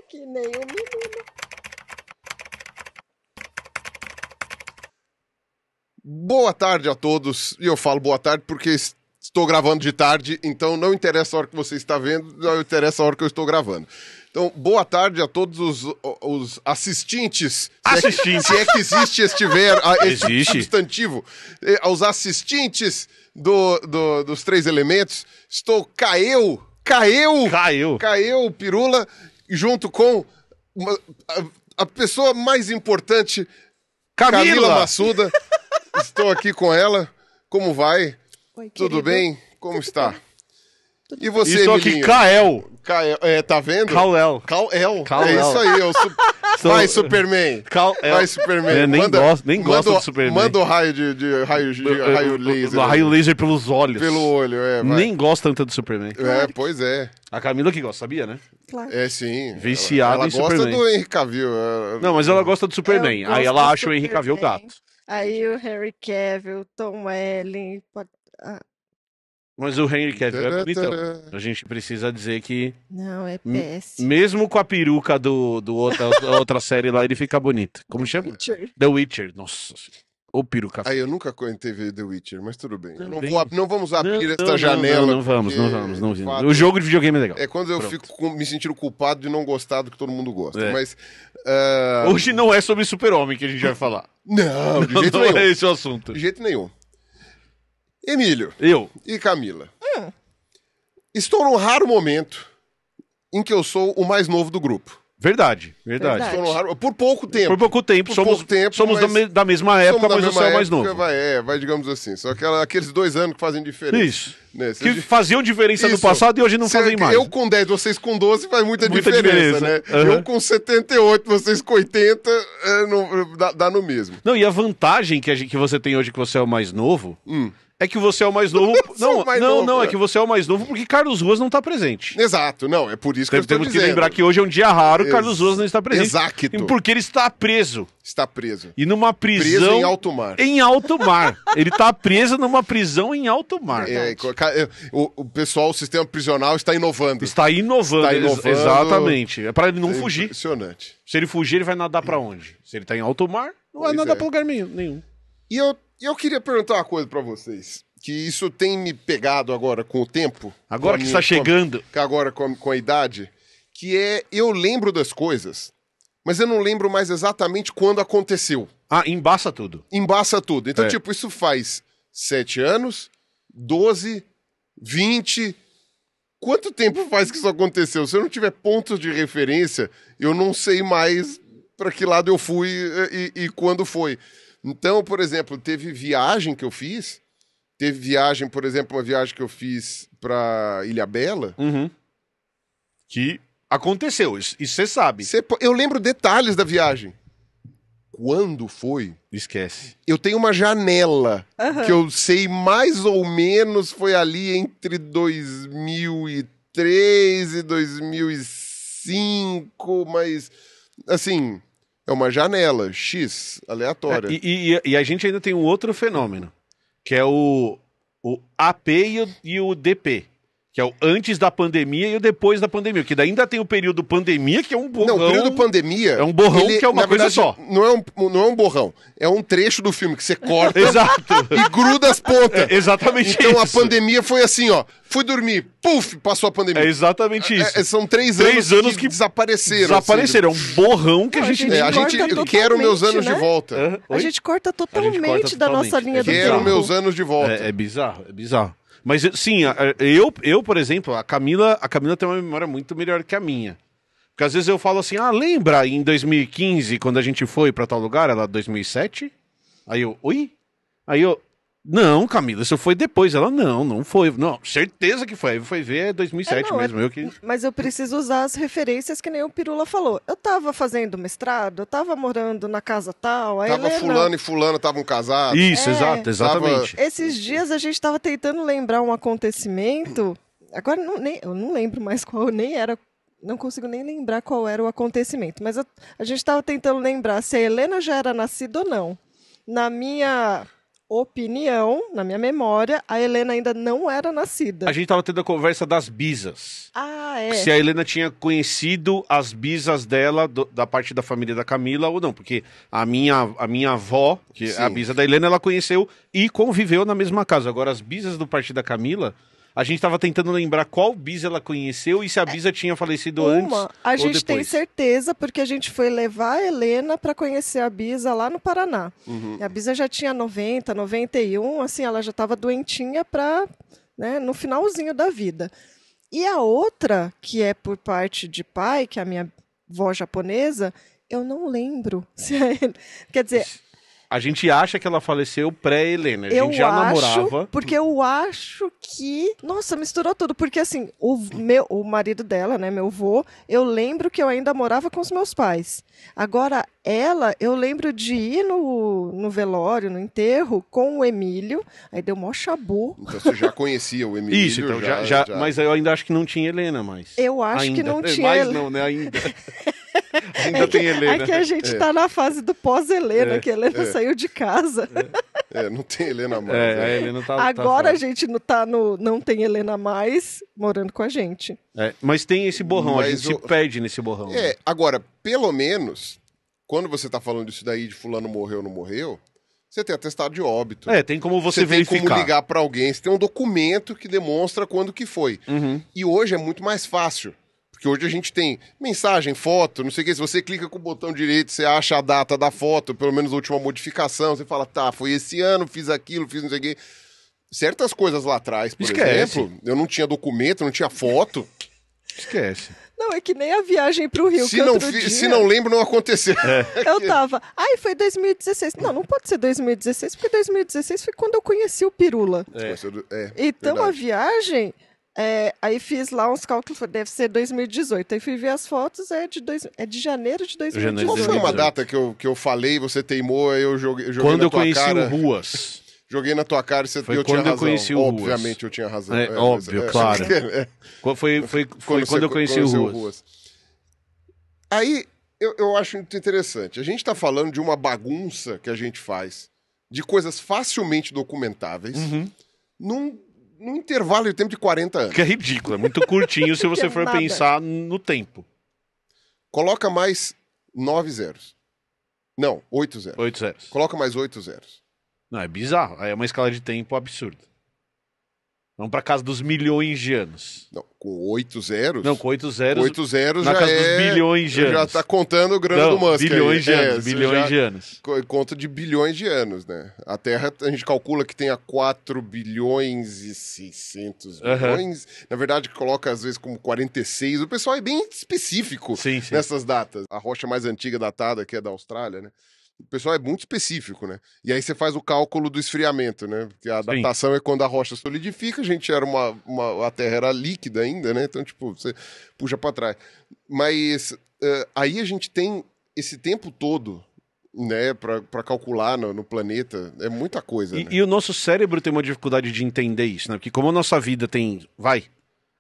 Que nem o menino. Boa tarde a todos. E eu falo boa tarde porque estou gravando de tarde, então não interessa a hora que você está vendo, não interessa a hora que eu estou gravando. Então, boa tarde a todos os assistentes. Se é que existe, estiver esse Existe. substantivo. Aos assistentes dos Três Elementos. Estou Caio Pirula, junto com a pessoa mais importante, Camila Massuda. Estou aqui com ela. Como vai? Oi, Tudo querido. bem? Como Tudo está? bem. E você, Estou aqui, Emilinho? Kael. Tá vendo? Kal-El. Kal-El. Kal-El. É isso aí. Vai, Superman. Kal-El. Vai, Superman. Eu nem gosto do Superman. Manda o raio de raio laser. Raio laser pelos olhos. Pelo olho, vai. Nem gosto tanto do Superman. Pois é. A Camila que gosta, sabia, né? Claro. É sim. Viciada ela em gosta Superman. do Henry Cavill. Não, mas ela gosta do Superman. Eu Aí gosto ela do acha o Henry Cavill Superman. gato. Aí o Henry Cavill, Tom Welling. Mas o Henry Cavill é bonitão. Taratara. A gente precisa dizer que, Não, é péssimo. mesmo com a peruca do outra série lá, ele fica bonito. Como chama? Witcher. The Witcher. Nossa. O peruca. Aí eu nunca contei ver The Witcher, mas tudo bem. Também. Não vamos abrir esta Não, janela. Não vamos. porque, de fato, O jogo de videogame é legal. É quando eu Pronto. fico me sentindo culpado de não gostar do que todo mundo gosta. É. Mas. Hoje não é sobre Super-Homem que a gente vai falar. Não, de jeito Não nenhum. é esse o assunto. De jeito nenhum. Emílio Eu. e Camila. Estou num raro momento em que eu sou o mais novo do grupo. Verdade. Verdade. Estou num raro... Por pouco tempo. Por pouco tempo. Por somos pouco tempo, somos mas da mesma época, Somos da mas você mesma é o mais época, novo. Vai, digamos assim. Só aqueles 2 anos que fazem diferença. Isso. Né? Que faziam diferença no Isso. passado e hoje não fazem mais. Eu com 10, vocês com 12, faz muita Muita diferença, diferença. né? Aham. Eu com 78, vocês com 80, dá no mesmo. Não, e a vantagem que você tem hoje que você é o mais novo é que você é o mais novo. sou o mais novo, é que você é o mais novo porque Carlos Ruas não tá presente. Exato, não, é por isso que eu estou Temos que dizendo. lembrar que hoje é um dia raro, Carlos Ruas não está presente. Exato. Porque ele está preso. Está preso. E numa prisão. Preso em alto mar. Em alto mar. Ele tá preso numa prisão em alto mar. O pessoal, o sistema prisional está inovando. Está inovando. Está inovando. Exatamente. É pra ele não É fugir. Impressionante. Se ele fugir, ele vai nadar pra onde? Se ele tá em alto mar, não vai Pois nadar é. pra lugar nenhum. E eu queria perguntar uma coisa pra vocês. Que isso tem me pegado agora com o tempo. Agora com a que minha- está chegando. Agora com a idade. Que é, eu lembro das coisas, mas eu não lembro mais exatamente quando aconteceu. Ah, embaça tudo. Embaça tudo. Então, É. tipo, isso faz 7 anos, 12, 20... Quanto tempo faz que isso aconteceu? Se eu não tiver pontos de referência, eu não sei mais para que lado eu fui e quando foi. Então, por exemplo, teve viagem que eu fiz. Teve viagem, por exemplo, uma viagem que eu fiz para Ilhabela. Que aconteceu, isso você sabe. Eu lembro detalhes da viagem. Quando foi? Esquece. Eu tenho uma janela que eu sei mais ou menos foi ali entre 2003 e 2005, mas assim, é uma janela X, aleatória. E a gente ainda tem um outro fenômeno, que é o AP e o DP. Que é o antes da pandemia e o depois da pandemia. Que ainda tem o período pandemia, que é um borrão. Não, o período pandemia... É um borrão que é uma na coisa verdade, só. Não é um borrão. É um trecho do filme que você corta Exato. e gruda as pontas. É exatamente Então a isso. pandemia foi assim, ó. Fui dormir, puf, passou a pandemia. É exatamente isso. São 3 3 anos que desapareceram. Desapareceram. É um borrão que Não, a gente... a A gente corta quero meus totalmente, anos né? de volta. A gente corta A totalmente gente corta da nossa totalmente. linha É do Quero tempo. meus anos de volta. É bizarro, é bizarro. Mas sim, eu, por exemplo, a Camila tem uma memória muito melhor que a minha. Porque às vezes eu falo assim, lembra em 2015, quando a gente foi pra tal lugar, ela 2007? Aí eu, oi? Aí eu, não, Camila, isso foi depois. Ela, não foi. Não, certeza que foi. Aí foi ver, é 2007 não, mesmo. Eu que... Mas eu preciso usar as referências que nem o Pirula falou. Eu tava fazendo mestrado, eu tava morando na casa tal, a Tava Helena... fulano e fulano estavam casados. Isso, É. exatamente. Esses dias a gente tava tentando lembrar um acontecimento, agora eu não lembro mais qual, nem era, não consigo nem lembrar qual era o acontecimento, mas a gente tava tentando lembrar se a Helena já era nascida ou não. Na minha opinião, na minha memória, a Helena ainda não era nascida. A gente tava tendo a conversa das bisas. Ah, é. Se a Helena tinha conhecido as bisas dela, da parte da família da Camila ou não. Porque a minha avó, que é a Sim. bisa da Helena, ela conheceu e conviveu na mesma casa. Agora, as bisas do partido da Camila, a gente tava tentando lembrar qual bisa ela conheceu e se a bisa tinha falecido antes A ou gente tem depois. certeza, porque a gente foi levar a Helena para conhecer a Bisa lá no Paraná. E a Bisa já tinha 90, 91, assim, ela já estava doentinha no finalzinho da vida. E a outra, que é por parte de pai, que é a minha avó japonesa, eu não lembro se é ele. Quer dizer, A gente acha que ela faleceu pré-Helena. A eu gente já acho, namorava. porque eu acho que... Nossa, misturou tudo, porque assim, o marido dela, né, meu avô, eu lembro que eu ainda morava com os meus pais. Agora, ela, eu lembro de ir no velório, no enterro, com o Emílio, aí deu mó chabu. Então você já conhecia o Emílio. Isso, então já. Mas eu ainda acho que não tinha Helena mais. Eu acho ainda. que não tinha Mais Helena. não, né? Ainda. Ainda tem Helena. É que a gente tá na fase do pós-Helena, que a Helena saiu de casa. Não tem Helena mais. A Helena tá. Agora tá a gente não tem Helena mais morando com a gente. mas tem esse borrão, a Mas gente se perde nesse borrão. né? Agora, pelo menos, quando você tá falando disso daí de fulano morreu ou não morreu, você tem atestado de óbito. Tem como você tem verificar. como ligar pra alguém, você tem um documento que demonstra quando que foi. E hoje é muito mais fácil. Porque hoje a gente tem mensagem, foto, não sei o que. Se você clica com o botão direito, você acha a data da foto, pelo menos a última modificação. Você fala, tá, foi esse ano, fiz aquilo, fiz não sei o que. Certas coisas lá atrás, por Esquece. exemplo, eu não tinha documento, não tinha foto. Esquece. Não, é que nem a viagem pro Rio, Se que não, outro dia... se não lembro, não aconteceu. Eu tava... Ai, foi 2016. Não pode ser 2016, porque 2016 foi quando eu conheci o Pirula. Então, a verdade. viagem... aí fiz lá uns cálculos, deve ser 2018. Aí fui ver as fotos, é de janeiro de 2018. Qual foi uma data que eu falei, você teimou, aí eu joguei Quando na eu tua conheci cara. o Ruas. Joguei na tua cara e você Foi eu tinha quando eu razão. conheci o Ruas. Obviamente eu tinha razão. Óbvio, claro. Foi quando eu conheci o Ruas. Aí eu acho muito interessante. A gente está falando de uma bagunça que a gente faz, de coisas facilmente documentáveis, num intervalo de tempo de 40 anos. Que é ridículo, é muito curtinho se você Que é for nada. pensar no tempo. Coloca mais 9 zeros. Não, 8 zeros. 8 zeros. Coloca mais 8 zeros. Não, é bizarro. Aí é uma escala de tempo absurda. Vamos pra casa dos milhões de anos. Não, com 8 zeros. Não, com 8 zeros. 8 zeros na já casa dos bilhões de anos. Já tá contando o grana do Musk. bilhões de aí. anos. Você Bilhões já de anos. Conta de bilhões de anos, né? A Terra, a gente calcula que tenha 4 bilhões e 600 bilhões. Na verdade, coloca às vezes como 46. O pessoal é bem específico Sim. nessas datas. A rocha mais antiga datada, que é da Austrália, né? O pessoal é muito específico, né? E aí você faz o cálculo do esfriamento, né? Porque a datação é quando a rocha solidifica, a gente era a Terra era líquida ainda, né? Então, tipo, você puxa para trás. Mas aí a gente tem esse tempo todo, né, para calcular no planeta. É muita coisa, né? E o nosso cérebro tem uma dificuldade de entender isso, né? Porque como a nossa vida tem...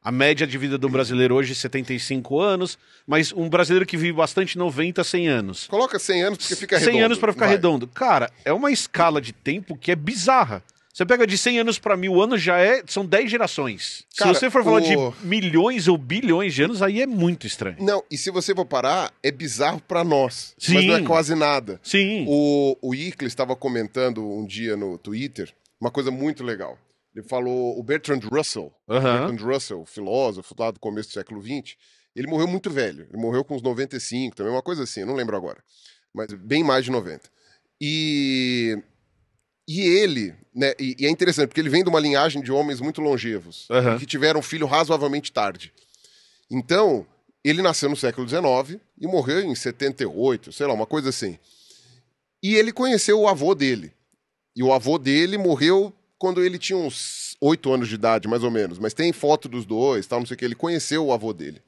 A média de vida do brasileiro hoje é 75 anos, mas um brasileiro que vive bastante, 90, 100 anos. Coloca 100 anos porque fica 100 redondo. anos para ficar redondo. Cara, é uma escala de tempo que é bizarra. Você pega de 100 anos para 1000 anos, são 10 gerações. Cara, se você for falar de milhões ou bilhões de anos, aí é muito estranho. Não, e se você for parar, é bizarro para nós. Sim. Mas não é quase nada. Sim. O Icles estava comentando um dia no Twitter uma coisa muito legal. Ele falou, o Bertrand Russell, Bertrand Russell, filósofo lá do começo do século XX, ele morreu muito velho. Ele morreu com uns 95, também uma coisa assim, eu não lembro agora. Mas bem mais de 90. E ele, né, e é interessante, porque ele vem de uma linhagem de homens muito longevos, que tiveram filho razoavelmente tarde. Então, ele nasceu no século XIX e morreu em 78, sei lá, uma coisa assim. E ele conheceu o avô dele. E o avô dele morreu quando ele tinha uns 8 anos de idade, mais ou menos. Mas tem foto dos dois, tal, não sei o que. Ele conheceu o avô dele.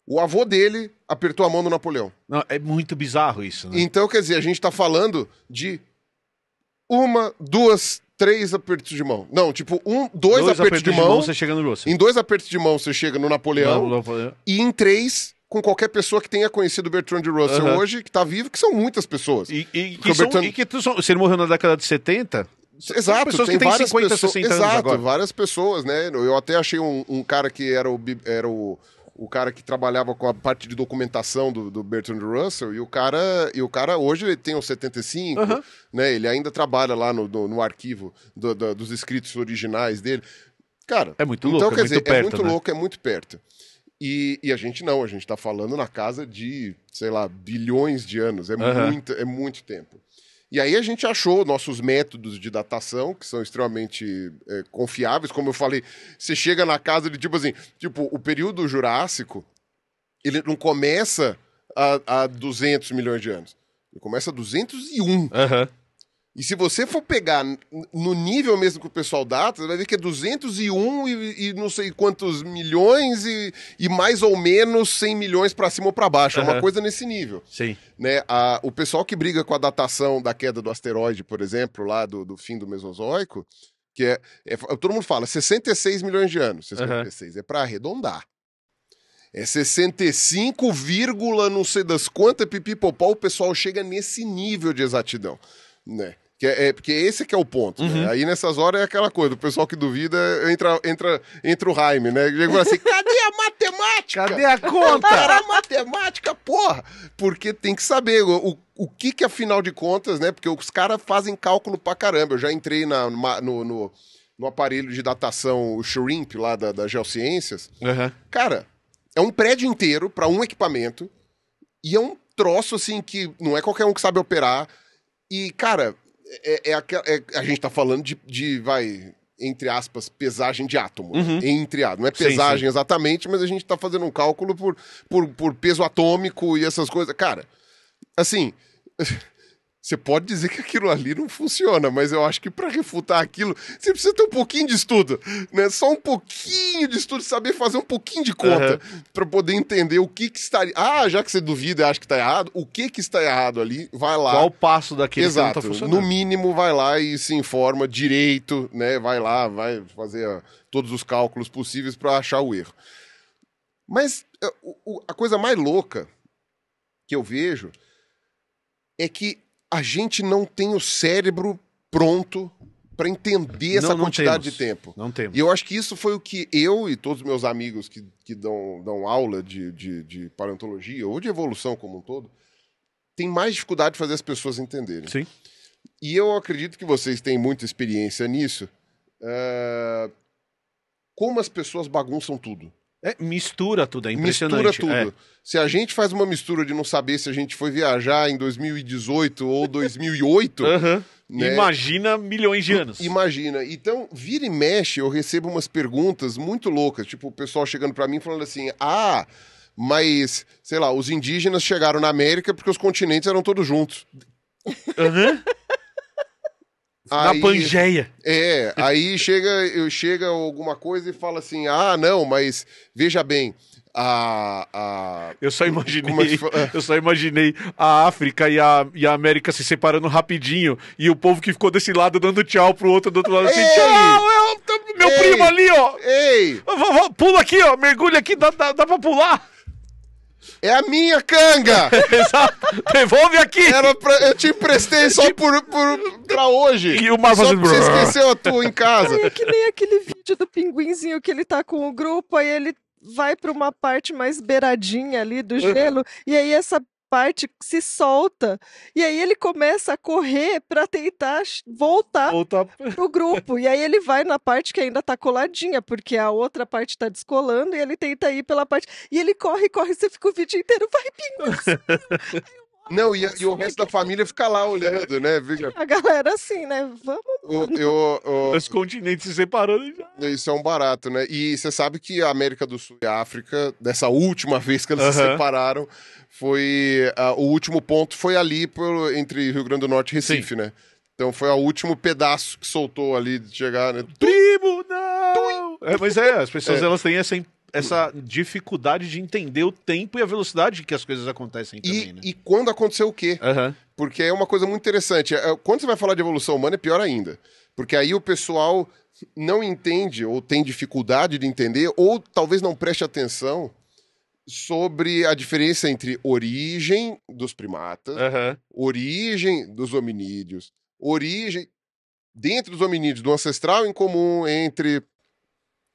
O avô dele apertou a mão do Napoleão. Não, é muito bizarro isso, né? Então, quer dizer, a gente tá falando de 1, 2, 3 apertos de mão. Não, tipo, 2 apertos de mão. Você chega no Russell. Em 2 apertos de mão você chega no Napoleão. E em 3... com qualquer pessoa que tenha conhecido o Bertrand Russell hoje, que tá vivo, que são muitas pessoas. Se ele morreu na década de 70... Exato, pessoas tem que têm várias 50, pessoas, 60 anos exato, agora. várias pessoas, né? Eu até achei um cara que era o cara que trabalhava com a parte de documentação do Bertrand Russell, e o cara hoje ele tem uns 75, né? Ele ainda trabalha lá no arquivo dos escritos originais dele. Cara, É muito então, louco, quer é dizer, muito perto, é muito né? louco, é muito perto. E a gente não, a gente tá falando na casa de, sei lá, bilhões de anos, é muito tempo. E aí a gente achou nossos métodos de datação, que são extremamente confiáveis. Como eu falei, você chega na casa de, tipo, o período Jurássico, ele não começa há 200 milhões de anos. Ele começa há 201. E se você for pegar no nível mesmo que o pessoal data, você vai ver que é 201 e não sei quantos milhões e mais ou menos 100 milhões para cima ou para baixo. É uma coisa nesse nível. Sim. Né? O pessoal que briga com a datação da queda do asteroide, por exemplo, lá do fim do Mesozoico, que todo mundo fala 66 milhões de anos. 66 é para arredondar. É 65, não sei das quantas, pipipopó, o pessoal chega nesse nível de exatidão, né? Porque esse que é o ponto, né? Aí nessas horas é aquela coisa, o pessoal que duvida entra o Jaime, né? Ele fala assim, cadê a matemática? Cadê a conta? Cara, a matemática, porra! Porque tem que saber o que afinal de contas, né? Porque os caras fazem cálculo pra caramba. Eu já entrei no aparelho de datação, o Shrimp, lá da Geociências. Cara, é um prédio inteiro para um equipamento e é um troço, assim, que não é qualquer um que sabe operar. E, cara, a gente tá falando de entre aspas, pesagem de átomo. Entre aspas. Não é pesagem exatamente, mas a gente tá fazendo um cálculo por peso atômico e essas coisas. Cara, assim... Você pode dizer que aquilo ali não funciona, mas eu acho que para refutar aquilo, você precisa ter um pouquinho de estudo, né? Só um pouquinho de estudo, saber fazer um pouquinho de conta para poder entender o que estaria... já que você duvida e acha que está errado, o que está errado ali, vai lá. Qual o passo daquele que não tá funcionando? No mínimo, vai lá e se informa direito, né? Vai lá, vai fazer todos os cálculos possíveis para achar o erro. Mas a coisa mais louca que eu vejo é que a gente não tem o cérebro pronto para entender essa quantidade de tempo. Não temos. E eu acho que isso foi o que eu e todos os meus amigos que dão aula de paleontologia ou de evolução como um todo, tem mais dificuldade de fazer as pessoas entenderem. Sim. E eu acredito que vocês têm muita experiência nisso. Como as pessoas bagunçam tudo. Mistura tudo, é impressionante. Mistura tudo. Se a gente faz uma mistura de não saber se a gente foi viajar em 2018 ou 2008... Né? Imagina milhões de anos. Imagina. Então, vira e mexe, eu recebo umas perguntas muito loucas. Tipo, o pessoal chegando pra mim falando assim, mas, sei lá, os indígenas chegaram na América porque os continentes eram todos juntos. Na Pangeia. Aí chega alguma coisa e fala assim, não, mas veja bem, Eu só imaginei a África e a América se separando rapidinho e o povo que ficou desse lado dando tchau pro outro do outro lado assim, meu primo ali, ó. Pula aqui, ó, mergulha aqui, dá pra pular. É a minha canga! Exato. Devolve aqui! Eu te emprestei só pra hoje. E o mar só fazendo... você esqueceu a tua em casa. É que nem aquele vídeo do pinguinzinho que ele tá com o grupo, aí ele vai pra uma parte mais beiradinha ali do gelo, e aí essa parte se solta, e aí ele começa a correr pra tentar voltar pro grupo, e aí ele vai na parte que ainda tá coladinha, porque a outra parte tá descolando, e ele tenta ir pela parte, e ele corre, você fica o vídeo inteiro, vai, pinguim! Não, e o resto da família fica lá olhando, né? A galera assim, né? Vamos. Os continentes se separando já. Isso é um barato, né? E você sabe que a América do Sul e a África, dessa última vez que elas se separaram, foi... o último ponto foi ali entre Rio Grande do Norte e Recife, né? Então foi o último pedaço que soltou ali de chegar, né? Primo, não! Mas as pessoas elas têm essa dificuldade de entender o tempo e a velocidade que as coisas acontecem também, né? E quando aconteceu o quê? Porque é uma coisa muito interessante. Quando você vai falar de evolução humana, é pior ainda. Porque aí o pessoal não entende, ou tem dificuldade de entender, ou talvez não preste atenção sobre a diferença entre origem dos primatas, origem dos hominídeos, origem... dentro dos hominídeos, do ancestral em comum entre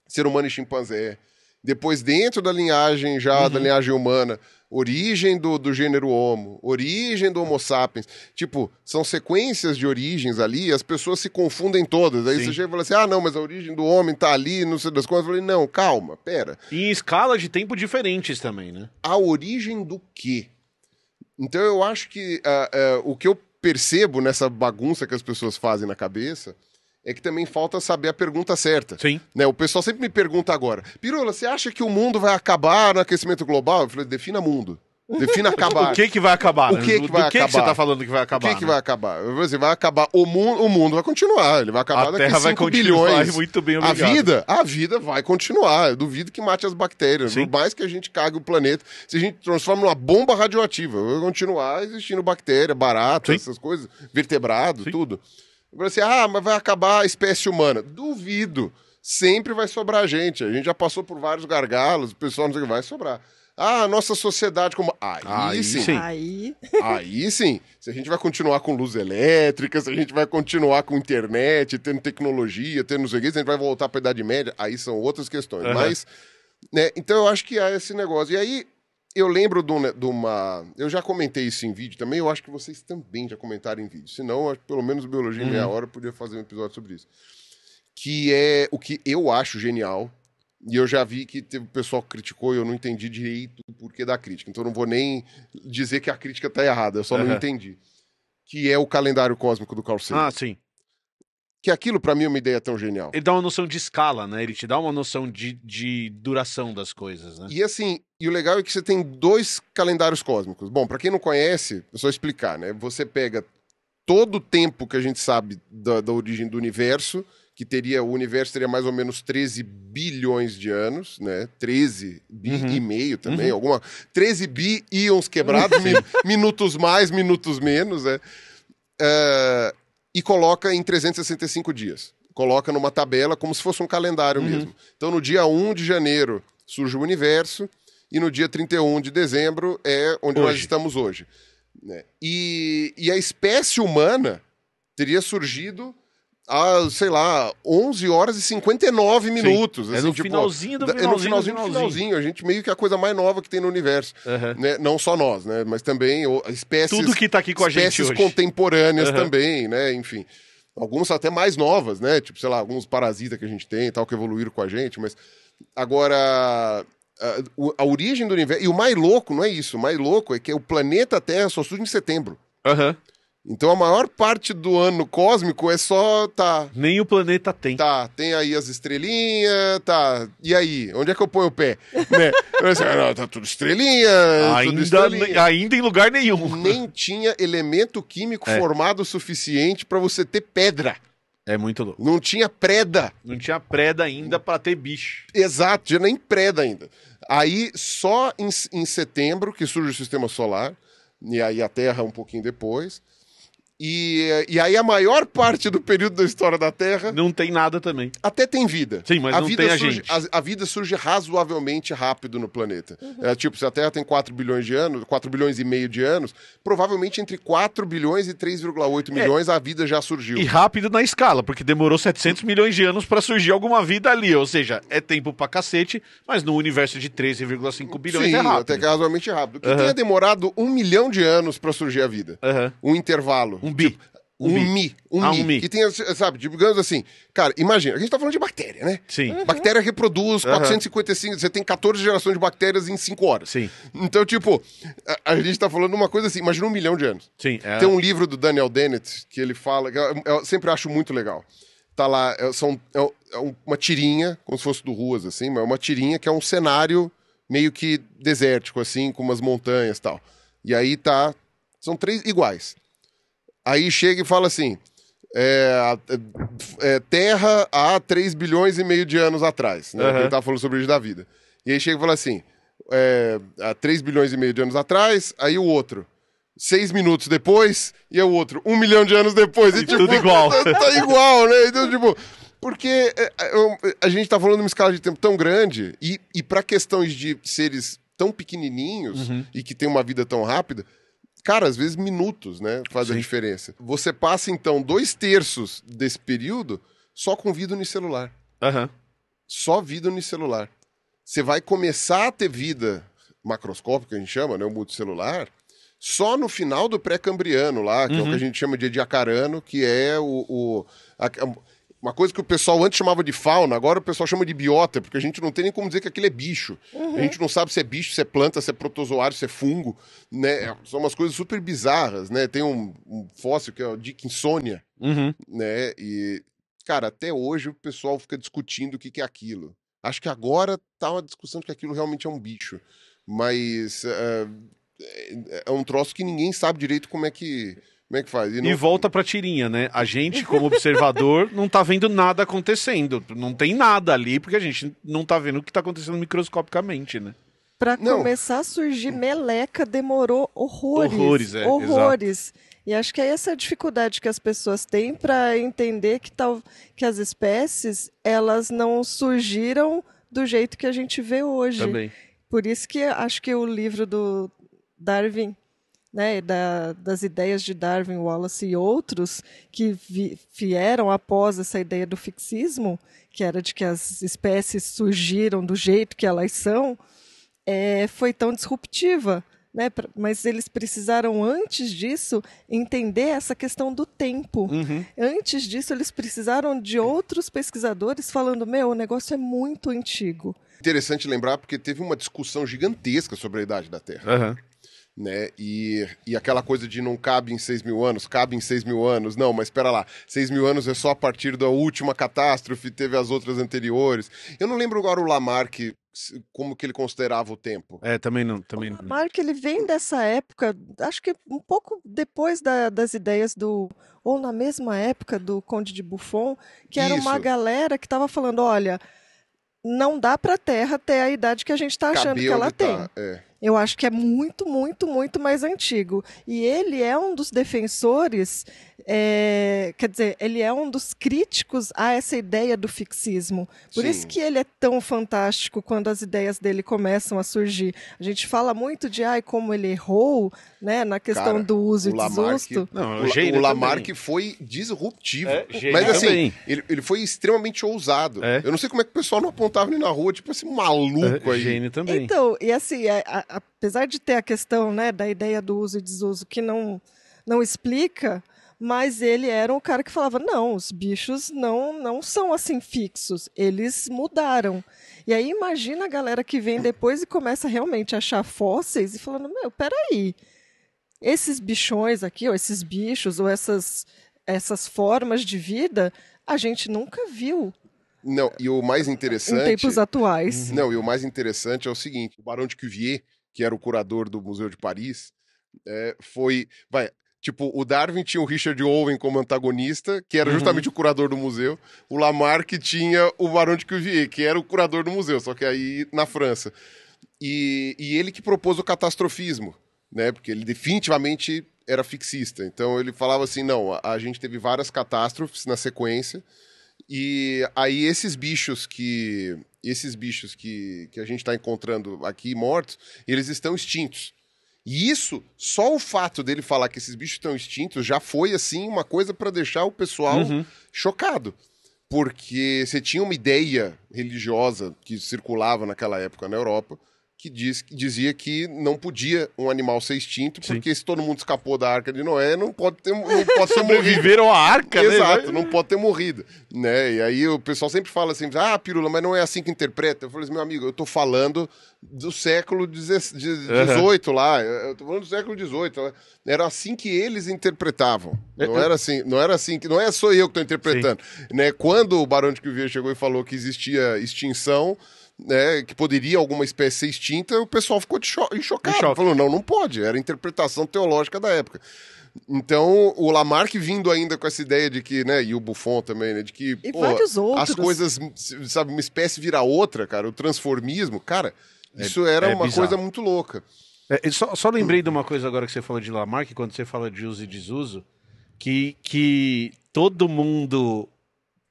ser humano e chimpanzé, depois dentro da linhagem da linhagem humana, origem do gênero Homo, origem do Homo sapiens. Tipo, são sequências de origens ali, as pessoas se confundem todas. Aí você chega e fala assim, não, mas a origem do homem tá ali, não sei das coisas. Eu falei, não, calma, pera. E em escala de tempo diferentes também, né? A origem do quê? Então eu acho que o que eu percebo nessa bagunça que as pessoas fazem na cabeça é que também falta saber a pergunta certa. Sim. Né? O pessoal sempre me pergunta agora, Pirula, você acha que o mundo vai acabar no aquecimento global? Eu falei, defina mundo. Defina acabar. O que vai acabar? O que vai acabar? Que você tá falando que vai acabar? O que vai acabar? Eu vou dizer, vai acabar o mundo vai continuar. Ele vai acabar daqui a 5 bilhões. Muito bem, obrigado. A vida vai continuar. Eu duvido que mate as bactérias. Sim. Por mais que a gente cague o planeta, se a gente transforma numa bomba radioativa, vai continuar existindo bactéria, barata, essas coisas, vertebrado, tudo. Eu falei assim, mas vai acabar a espécie humana. Duvido. Sempre vai sobrar gente. A gente já passou por vários gargalos, o pessoal não sei o que vai sobrar. A nossa sociedade como... Aí sim. Aí sim. Se a gente vai continuar com luz elétrica, se a gente vai continuar com internet, tendo tecnologia, tendo não sei o que, se a gente vai voltar para a Idade Média, aí são outras questões. Mas, né, então eu acho que há esse negócio. E aí, eu lembro de uma... Eu já comentei isso em vídeo também, eu acho que vocês também já comentaram em vídeo. Senão, pelo menos o Biologia em Meia Hora podia fazer um episódio sobre isso. Que é o que eu acho genial. E eu já vi que teve pessoal que criticou e eu não entendi direito o porquê da crítica. Então eu não vou nem dizer que a crítica tá errada, eu só não entendi. Que é o calendário cósmico do Carl Sagan. Sim. Que aquilo pra mim é uma ideia tão genial. Ele dá uma noção de escala, né? Ele te dá uma noção de duração das coisas, né? E assim, o legal é que você tem 2 calendários cósmicos. Bom, pra quem não conhece, é só explicar, né? Você pega todo o tempo que a gente sabe da origem do universo, que o universo teria mais ou menos 13 bilhões de anos, né? 13 bi e meio também, 13 bi íons quebrados, minutos mais, minutos menos, né? E coloca em 365 dias. Coloca numa tabela como se fosse um calendário mesmo. Então, no dia 1 de janeiro surge o universo e no dia 31 de dezembro é onde nós estamos hoje. Né? E a espécie humana teria surgido sei lá, 11 horas e 59 minutos. Assim, no finalzinho do finalzinho. É no finalzinho. A gente meio que é a coisa mais nova que tem no universo. Né? Não só nós, né? Mas também espécies... Tudo que tá aqui com a gente hoje. Espécies contemporâneas também, né? Enfim. Alguns até mais novas, né? Tipo, sei lá, alguns parasitas que a gente tem e tal, que evoluíram com a gente. Mas agora... A origem do universo... E o mais louco não é isso. O mais louco é que o planeta Terra só surge em setembro. Então a maior parte do ano cósmico é só, Nem o planeta tem. Tem aí as estrelinhas, E aí? Onde é que eu ponho o pé? Né? Tá tudo estrelinha, tudo estrelinha. Ainda em lugar nenhum. Nem tinha elemento químico formado o suficiente pra você ter pedra. É muito louco. Não tinha preda. Não tinha preda ainda pra ter bicho. Exato, tinha nem preda ainda. Aí, só em setembro que surge o sistema solar, e aí a Terra um pouquinho depois... E aí a maior parte do período da história da Terra... Não tem nada também. Até tem vida. Sim, mas não tem a gente. A vida surge razoavelmente rápido no planeta. Tipo, se a Terra tem 4 bilhões de anos, 4 bilhões e meio de anos, provavelmente entre 4 bilhões e 3,8 milhões a vida já surgiu. E rápido na escala, porque demorou 700 milhões de anos pra surgir alguma vida ali. Ou seja, é tempo pra cacete, mas no universo de 13,5 bilhões é rápido. Até que é razoavelmente rápido. Que tenha demorado 1 milhão de anos pra surgir a vida. Um intervalo. Um bi. Um mi. Que tenha, sabe, digamos assim, cara, imagina, a gente tá falando de bactéria, né? Sim. Bactéria reproduz 455, você tem 14 gerações de bactérias em 5 horas. Sim. Então, tipo, a gente tá falando de uma coisa assim, imagina 1 milhão de anos. Sim. Tem um livro do Daniel Dennett que ele fala, que eu sempre acho muito legal. Tá lá, uma tirinha, como se fosse do Ruas, assim, mas uma tirinha que é um cenário meio que desértico, assim, com umas montanhas e tal. E aí são 3 iguais. Aí chega e fala assim, Terra há 3 bilhões e meio de anos atrás, né? Ele tava falando sobre a origem da vida. E aí chega e fala assim, há 3 bilhões e meio de anos atrás, aí o outro, 6 minutos depois, e o outro, 1 milhão de anos depois. E tipo, tudo igual. Tá igual, né? Então, tipo, porque a gente tá falando de uma escala de tempo tão grande, e para questões de seres tão pequenininhos, e que tem uma vida tão rápida, cara, às vezes minutos, né? Faz a diferença. Você passa, então, 2/3 desse período só com vida unicelular. Aham. Só vida unicelular. Você vai começar a ter vida macroscópica, a gente chama, né? O multicelular, só no final do pré-cambriano lá, que é o que a gente chama de ediacarano, que é uma coisa que o pessoal antes chamava de fauna, agora o pessoal chama de biota, porque a gente não tem nem como dizer que aquilo é bicho. A gente não sabe se é bicho, se é planta, se é protozoário, se é fungo, né? São umas coisas super bizarras, né? Tem um fóssil que é o Dickinsonia, né? E, cara, até hoje o pessoal fica discutindo o que é aquilo. Acho que agora tá uma discussão de que aquilo realmente é um bicho, mas é um troço que ninguém sabe direito como é que faz. E volta pra tirinha, né? A gente, como observador, não tá vendo nada acontecendo. Não tem nada ali, porque a gente não tá vendo o que tá acontecendo microscopicamente, né? Pra começar a surgir meleca, demorou horrores. Horrores. E acho que é essa a dificuldade que as pessoas têm para entender que as espécies, elas não surgiram do jeito que a gente vê hoje. Também. Por isso que acho que o livro do Darwin, né, das ideias de Darwin, Wallace e outros que vieram após essa ideia do fixismo, que era de que as espécies surgiram do jeito que elas são, foi tão disruptiva, né? Mas eles precisaram, antes disso, entender essa questão do tempo. Antes disso, eles precisaram de outros pesquisadores falando, o negócio é muito antigo. Interessante lembrar, porque teve uma discussão gigantesca sobre a idade da Terra. Né? E aquela coisa de não cabe em 6 mil anos, cabe em 6 mil anos. Não, mas espera lá, 6 mil anos é só a partir da última catástrofe, teve as outras anteriores. Eu não lembro agora o Lamarck, como que ele considerava o tempo. Também não. O Lamarck, ele vem dessa época, acho que um pouco depois das ideias ou na mesma época do Conde de Buffon, que era uma galera que estava falando, olha, não dá para a Terra ter a idade que a gente está achando que ela tem. Eu acho que é muito, muito, muito mais antigo. E ele é um dos defensores, quer dizer, ele é um dos críticos a essa ideia do fixismo. Por isso que ele é tão fantástico quando as ideias dele começam a surgir. A gente fala muito de como ele errou, né, na questão do uso e desuso. O Lamarck foi disruptivo. Mas assim, ele foi extremamente ousado. Eu não sei como é que o pessoal não apontava ele na rua, tipo esse maluco aí. Gênio também. Então, e assim, apesar de ter a questão, né, da ideia do uso e desuso que não explica, mas ele era um cara que falava, não, os bichos não são assim fixos, eles mudaram. E aí imagina a galera que vem depois e começa realmente a achar fósseis e falando, peraí, esses bichões aqui, ou esses bichos, ou essas formas de vida, a gente nunca viu. Não, e o mais interessante... Em tempos atuais. Não, e o mais interessante é o seguinte, o Barão de Cuvier, que era o curador do Museu de Paris, tipo, o Darwin tinha o Richard Owen como antagonista, que era justamente o curador do museu. O Lamarck tinha o Barão de Cuvier, que era o curador do museu, só que aí na França. E ele que propôs o catastrofismo, né? Porque ele definitivamente era fixista. Então ele falava assim, não, a gente teve várias catástrofes na sequência, e aí esses bichos que a gente está encontrando aqui mortos, eles estão extintos. E isso, só o fato dele falar que esses bichos estão extintos já foi, assim, uma coisa para deixar o pessoal chocado. Porque você tinha uma ideia religiosa que circulava naquela época na Europa, que dizia que não podia um animal ser extinto, porque se todo mundo escapou da Arca de Noé, não pode ter morrido. Sobreviveram à Arca, né? Exato, não pode ter morrido. Né? E aí o pessoal sempre fala assim, Pirula, mas não é assim que interpreta. Eu falei assim, meu amigo, eu tô falando do século XVIII lá, eu tô falando do século XVIII. Era assim que eles interpretavam. Não era assim, não é só eu que tô interpretando. Né? Quando o Barão de Cuvier chegou e falou que existia extinção, né, que poderia alguma espécie ser extinta, o pessoal ficou chocado. Falou, não pode. Era a interpretação teológica da época. Então, o Lamarck vindo ainda com essa ideia de que, né, e o Buffon também, né, de que vários outros. As coisas, sabe, uma espécie vira outra, cara, o transformismo, cara, isso era uma coisa muito louca. Só lembrei de uma coisa agora que você falou de Lamarck, quando você fala de uso e desuso, que todo mundo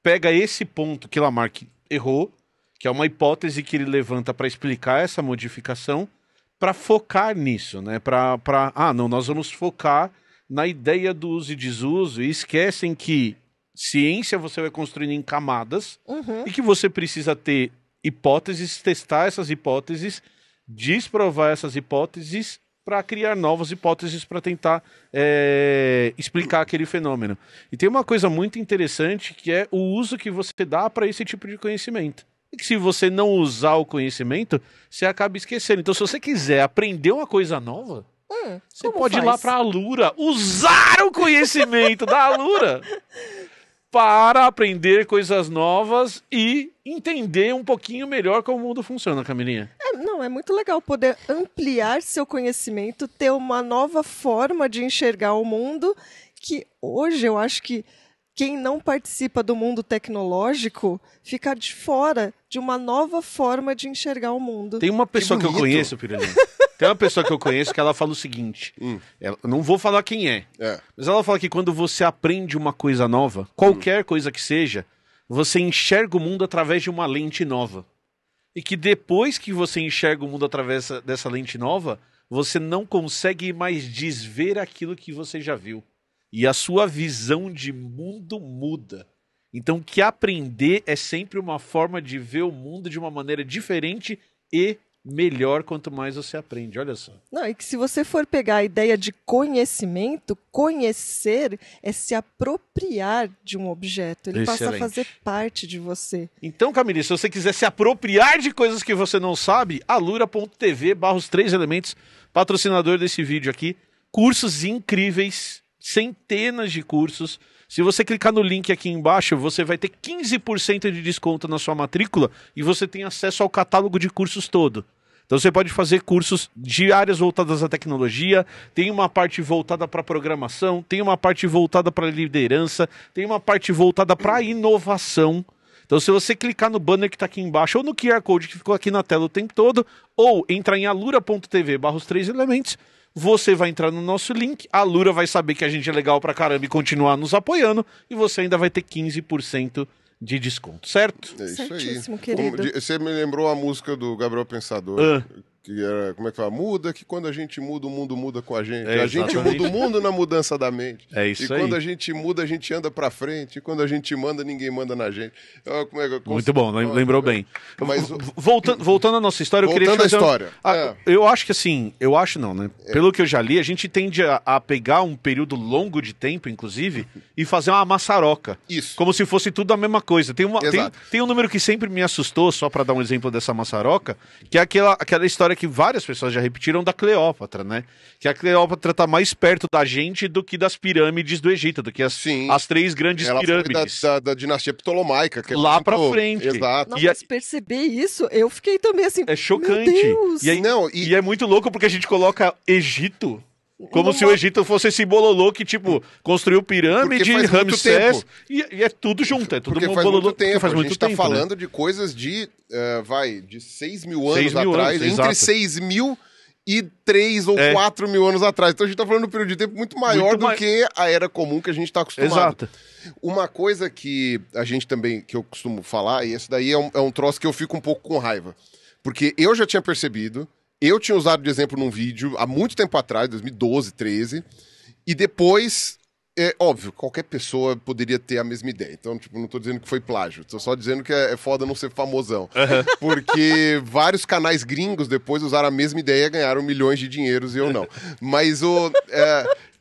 pega esse ponto que Lamarck errou, que é uma hipótese que ele levanta para explicar essa modificação, para focar nisso, né? Não, nós vamos focar na ideia do uso e desuso e esquecem que ciência você vai construindo em camadas e que você precisa ter hipóteses, testar essas hipóteses, desprovar essas hipóteses para criar novas hipóteses para tentar explicar aquele fenômeno. E tem uma coisa muito interessante que é o uso que você dá para esse tipo de conhecimento. E que se você não usar o conhecimento, você acaba esquecendo. Então, se você quiser aprender uma coisa nova, você pode ir lá para a Alura, usar o conhecimento da Alura para aprender coisas novas e entender um pouquinho melhor como o mundo funciona, Camilinha. É muito legal poder ampliar seu conhecimento, ter uma nova forma de enxergar o mundo, que hoje eu acho que quem não participa do mundo tecnológico fica de fora de uma nova forma de enxergar o mundo. Tem uma pessoa que eu conheço, Piranha. Tem uma pessoa que eu conheço que ela fala o seguinte, eu não vou falar quem é, mas ela fala que quando você aprende uma coisa nova, qualquer coisa que seja, você enxerga o mundo através de uma lente nova. E que depois que você enxerga o mundo através dessa lente nova, você não consegue mais desver aquilo que você já viu. E a sua visão de mundo muda. Então, que aprender é sempre uma forma de ver o mundo de uma maneira diferente e melhor quanto mais você aprende. Olha só. Não, e que se você for pegar a ideia de conhecimento, conhecer é se apropriar de um objeto. Ele passa a fazer parte de você. Então, Camille, se você quiser se apropriar de coisas que você não sabe, alura.tv/os 3 elementos, patrocinador desse vídeo aqui. Cursos incríveis, centenas de cursos. Se você clicar no link aqui embaixo, você vai ter 15% de desconto na sua matrícula e você tem acesso ao catálogo de cursos todo. Então você pode fazer cursos de áreas voltadas à tecnologia, tem uma parte voltada para programação, tem uma parte voltada para liderança, tem uma parte voltada para inovação. Então se você clicar no banner que está aqui embaixo ou no QR Code que ficou aqui na tela o tempo todo, ou entrar em alura.tv/os 3 elementos, você vai entrar no nosso link, a Alura vai saber que a gente é legal pra caramba e continuar nos apoiando, e você ainda vai ter 15% de desconto, certo? É isso Certíssimo, aí. querido. Você me lembrou a música do Gabriel Pensador, que era, como é que fala? Muda, que quando a gente muda, o mundo muda com a gente. A gente muda o mundo na mudança da mente. É isso aí. E quando a gente muda, a gente anda pra frente. E quando a gente manda, ninguém manda na gente. Muito bom, lembrou bem. Mas, voltando à nossa história, eu queria voltando à história. Eu acho que assim, né? Pelo que eu já li, a gente tende a pegar um período longo de tempo, inclusive, e fazer uma maçaroca. Isso. Como se fosse tudo a mesma coisa. Tem um número que sempre me assustou, só pra dar um exemplo dessa maçaroca, que é aquela história que várias pessoas já repetiram da Cleópatra, né? Que a Cleópatra tá mais perto da gente do que das pirâmides do Egito, do que as 3 grandes pirâmides. Ela foi da dinastia Ptolomaica. Que lá pra frente. Exato. Não, mas perceber isso, eu fiquei também assim, é chocante. Meu Deus. E é muito louco porque a gente coloca Egito como se o Egito fosse esse bololô que, tipo, construiu pirâmide, Ramsés, e é tudo junto, é tudo porque um faz bololô. muito tempo. Faz muito a gente tá tempo, falando né? de coisas de 6 mil anos 6 mil atrás, anos, entre exato. 6 mil e 3 ou 4 mil anos atrás. Então a gente tá falando de um período de tempo muito maior do que a era comum que a gente tá acostumado. Exato. Uma coisa que a gente também, que eu costumo falar, e esse daí é um troço que eu fico um pouco com raiva. Porque eu já tinha percebido, eu tinha usado de exemplo num vídeo há muito tempo atrás, 2012, 13, e depois, óbvio, qualquer pessoa poderia ter a mesma ideia. Então, tipo, não tô dizendo que foi plágio, tô só dizendo que é foda não ser famosão. Porque vários canais gringos depois usaram a mesma ideia e ganharam milhões de dinheiros e eu não. Mas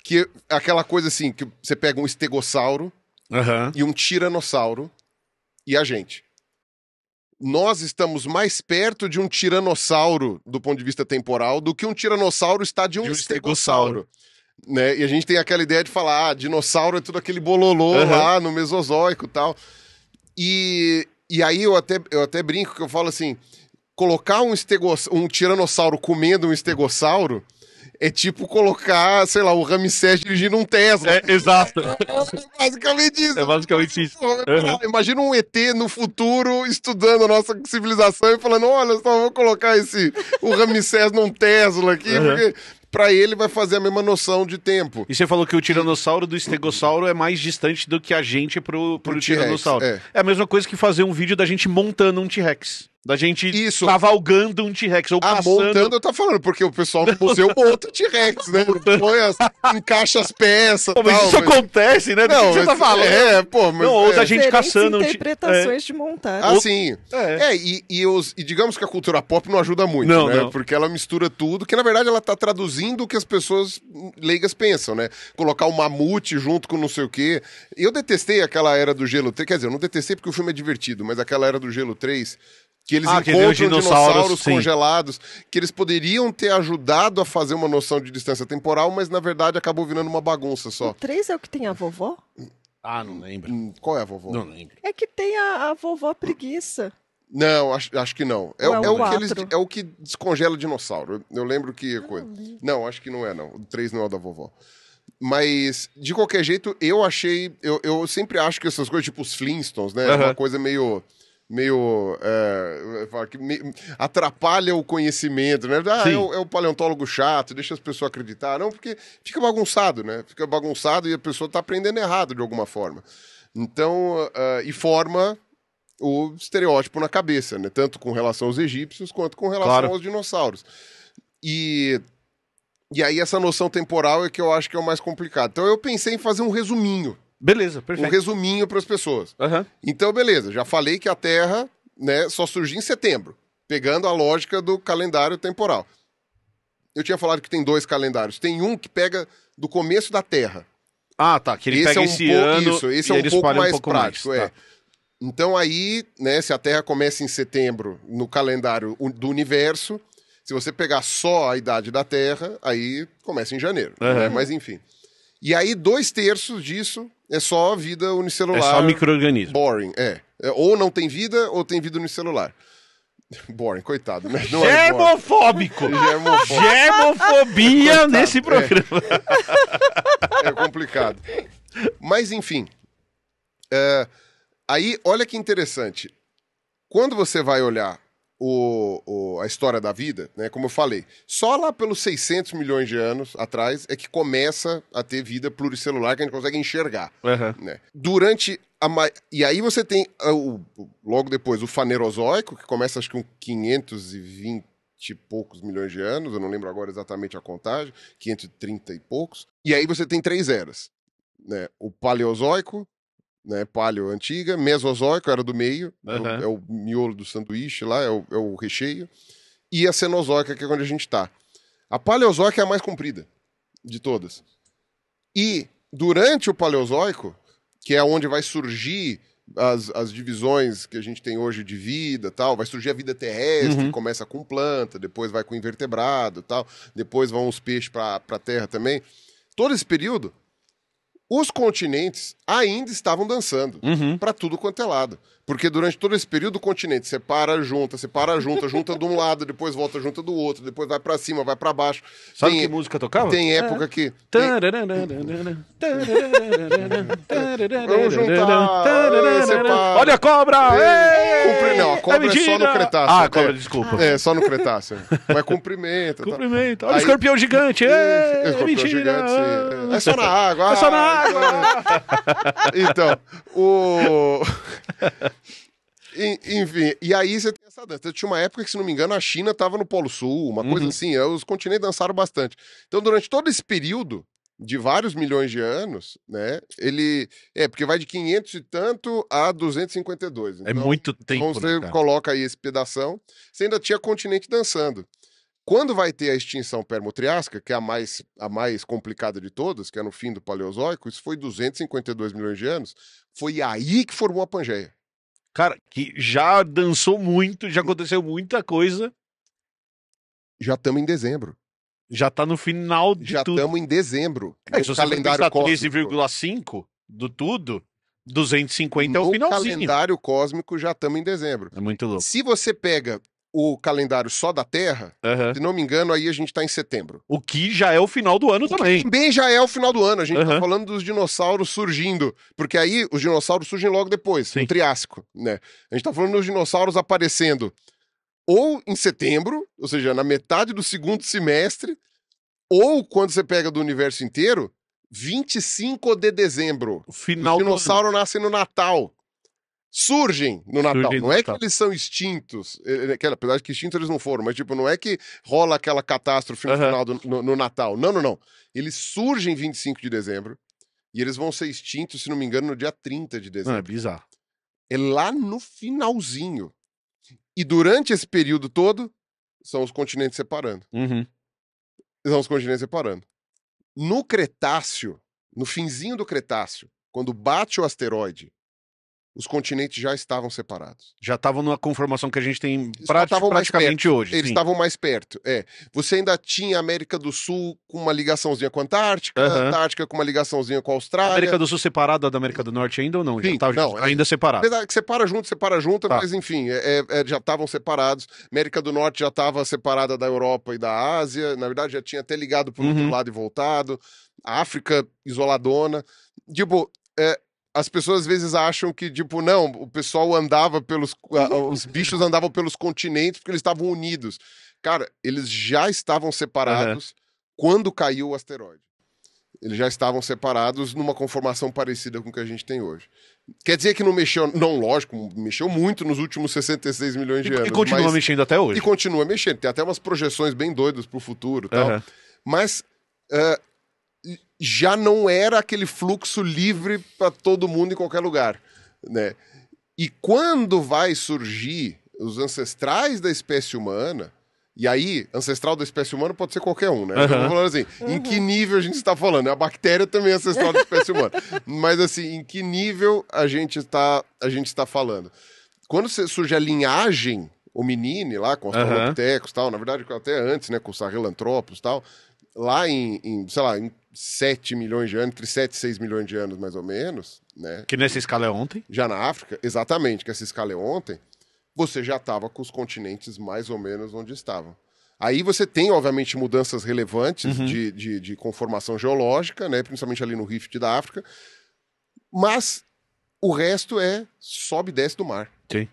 que aquela coisa assim, que você pega um estegossauro e um tiranossauro e a gente. Nós estamos mais perto de um tiranossauro do ponto de vista temporal do que um tiranossauro está de um estegossauro. Né? E a gente tem aquela ideia de falar, dinossauro é tudo aquele bololô lá no Mesozoico e tal. E aí eu até brinco que eu falo assim, colocar um tiranossauro comendo um estegossauro é tipo colocar, sei lá, o Ramsés dirigindo um Tesla. Exato. É basicamente isso. É basicamente isso. Imagina um ET no futuro estudando a nossa civilização e falando, olha só, vou colocar o Ramsés num Tesla aqui, porque pra ele vai fazer a mesma noção de tempo. E você falou que o tiranossauro do estegossauro é mais distante do que a gente pro tiranossauro. É a mesma coisa que fazer um vídeo da gente montando um T-Rex. Da gente Isso. cavalgando um T-Rex ou caçando... Montando eu tô falando, porque o pessoal do museu monta o T-Rex, né? Encaixa as peças e tal. Mas isso acontece, né? Do que você tá falando? Mas... Não, ou da gente Diferentes caçando... interpretações de montagem. Assim, e digamos que a cultura pop não ajuda muito, Não, né? não. Porque ela mistura tudo, que na verdade ela tá traduzindo o que as pessoas leigas pensam, né? Colocar um mamute junto com não sei o quê. Eu detestei aquela Era do Gelo 3, quer dizer, eu não detestei porque o filme é divertido, mas aquela Era do Gelo 3... que eles encontram dinossauros congelados, que eles poderiam ter ajudado a fazer uma noção de distância temporal, mas na verdade acabou virando uma bagunça só. O 3 é o que tem a vovó? Ah, não lembro. Qual é a vovó? Não lembro. É que tem a vovó preguiça. Não, acho que não. Ou é o É o que descongela dinossauro. Eu lembro que... Não, acho que não é, não. O 3 não é o da vovó. Mas, de qualquer jeito, eu achei... Eu sempre acho que essas coisas, tipo os Flintstones, né? É uma coisa meio que atrapalha o conhecimento, né? É o paleontólogo chato, deixa as pessoas acreditar. Não, porque fica bagunçado, né? Fica bagunçado e a pessoa tá aprendendo errado de alguma forma. Então, e forma o estereótipo na cabeça, né? Tanto com relação aos egípcios quanto com relação aos dinossauros. E aí essa noção temporal é que eu acho que é o mais complicado. Então eu pensei em fazer um resuminho. Beleza, perfeito. Um resuminho para as pessoas. Então, beleza, já falei que a Terra, né, só surgiu em setembro, pegando a lógica do calendário temporal. Eu tinha falado que tem 2 calendários. Tem um que pega do começo da Terra. Ah, tá, que ele pega esse ano esse é um pouco mais prático, tá. Então aí, né, se a Terra começa em setembro no calendário do universo, se você pegar só a idade da Terra, aí começa em janeiro, né? Mas enfim. E aí 2/3 disso é só vida unicelular. É só micro-organismo. Boring, ou não tem vida, ou tem vida unicelular. Boring, coitado, né? Não Germofóbico! Germofobia Coitado, nesse programa. É complicado. Mas, enfim. Aí, olha que interessante. Quando você vai olhar a história da vida, né, como eu falei, só lá pelos 600 milhões de anos atrás é que começa a ter vida pluricelular que a gente consegue enxergar. Né? E aí você tem, logo depois, o Fanerozoico, que começa acho que com 520 e poucos milhões de anos, eu não lembro agora exatamente a contagem, 530 e poucos. E aí você tem 3 eras. Né? O Paleozoico, né, paleo antiga, mesozoico era do meio, é o miolo do sanduíche lá, é o recheio, e a cenozoica, que é onde a gente está. A paleozoica é a mais comprida de todas. E durante o paleozoico, que é onde vai surgir as divisões que a gente tem hoje de vida, tal, vai surgir a vida terrestre, que começa com planta, depois vai com invertebrado, tal, depois vão os peixes para a terra também. Todo esse período, os continentes ainda estavam dançando para tudo quanto é lado. Porque durante todo esse período o continente separa, junta de um lado, depois volta, junta do outro, depois vai para cima, vai para baixo. Sabe que música tocava? Tem época que... Vamos juntar, separa. Olha a cobra! Não, a cobra é só no Cretáceo. Ah, a cobra, desculpa. É, só no Cretáceo. Mas cumprimenta. Cumprimenta. Olha o escorpião gigante. É mentira. Gigante, sim. É só na água. É só na água. Então, enfim, e aí você tem essa dança. Tinha uma época que, se não me engano, a China estava no Polo Sul, uma coisa assim, os continentes dançaram bastante. Então, durante todo esse período de vários milhões de anos, né, porque vai de 500 e tanto a 252. Então, é muito tempo, então você coloca aí esse pedação, você ainda tinha continente dançando. Quando vai ter a extinção permo-triásica, que é a mais complicada de todas, que é no fim do Paleozoico, isso foi 252 milhões de anos, foi aí que formou a Pangeia. Cara, que já dançou muito, já aconteceu muita coisa. Já estamos em dezembro. Já tá no final de já tudo. Já estamos em dezembro. Se você pensar 13,5 do tudo, 250 é o finalzinho. No calendário cósmico já estamos em dezembro. É muito louco. Se você pega o calendário só da Terra, se não me engano, aí a gente tá em setembro. O que já é o final do ano também. Também já é o final do ano. A gente tá falando dos dinossauros surgindo. Porque aí os dinossauros surgem logo depois, no Triássico, né? A gente tá falando dos dinossauros aparecendo ou em setembro, ou seja, na metade do segundo semestre, ou quando você pega do universo inteiro, 25 de dezembro. O final dinossauro nasce no Natal. surgem no Natal. Surgem Não no é que Natal. eles são extintos, apesar de que extintos eles não foram, mas tipo, não é que rola aquela catástrofe no Aham. final no Natal. Não, não, não. Eles surgem 25 de dezembro e eles vão ser extintos, se não me engano, no dia 30 de Não, é dezembro. bizarro. É lá no finalzinho. E durante esse período todo, são os continentes separando. Uhum. São os continentes separando. No Cretáceo, no finzinho do Cretáceo, quando bate o asteroide, os continentes já estavam separados. Já estavam numa conformação que a gente tem Eles só estavam mais praticamente perto. hoje. Eles sim. estavam mais perto, Você ainda tinha a América do Sul com uma ligaçãozinha com a Antártica, Aham. Antártica com uma ligaçãozinha com a A Austrália. América do Sul separada da América do Norte ainda ou não? Já Sim, tá não, ainda separado. Verdade que separa junto, Tá. mas enfim, já estavam separados. América do Norte já estava separada da Europa e da Ásia. Na verdade, já tinha até ligado para o outro lado e voltado. A África isoladona. Tipo, as pessoas às vezes acham que, tipo, não, o pessoal andava os bichos andavam pelos continentes porque eles estavam unidos. Cara, eles já estavam separados quando caiu o asteroide. Eles já estavam separados numa conformação parecida com o que a gente tem hoje. Quer dizer que não mexeu... Não, lógico, mexeu muito nos últimos 66 milhões de anos. E continua mexendo até hoje. E continua mexendo. Tem até umas projeções bem doidas pro futuro e tal. Aham. Mas já não era aquele fluxo livre para todo mundo em qualquer lugar, né? E quando vai surgir os ancestrais da espécie humana, e aí, ancestral da espécie humana pode ser qualquer um, né? Eu tô falando assim, em que nível a gente está falando? A bactéria também é ancestral da espécie humana. Mas assim, em que nível a gente está falando? Quando surge a linhagem hominine lá, com os Australopithecus e tal, na verdade até antes, né, com os Sahelanthropus e tal, lá sei lá, em 7 milhões de anos, entre 7 e 6 milhões de anos mais ou menos, né? Que nessa escala é ontem. Já na África, exatamente, que essa escala é ontem, você já estava com os continentes mais ou menos onde estavam. Aí você tem, obviamente, mudanças relevantes de conformação geológica, né, principalmente ali no Rift da África, mas o resto sobe e desce do mar. Sim.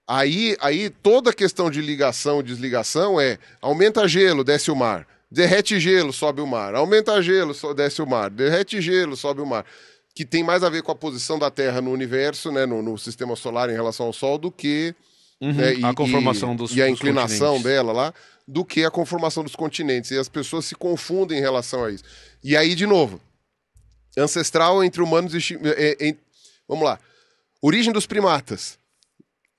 Aí toda a questão de ligação e desligação aumenta gelo, desce o mar. Derrete gelo, sobe o mar. Aumenta gelo, desce o mar. Derrete gelo, sobe o mar. Que tem mais a ver com a posição da Terra no universo, né, no sistema solar em relação ao Sol, do que né, a conformação e a dos inclinação continentes. dela lá, do que a conformação dos continentes. E as pessoas se confundem em relação a isso. E aí, de novo, ancestral entre humanos e... vamos lá. Origem dos primatas.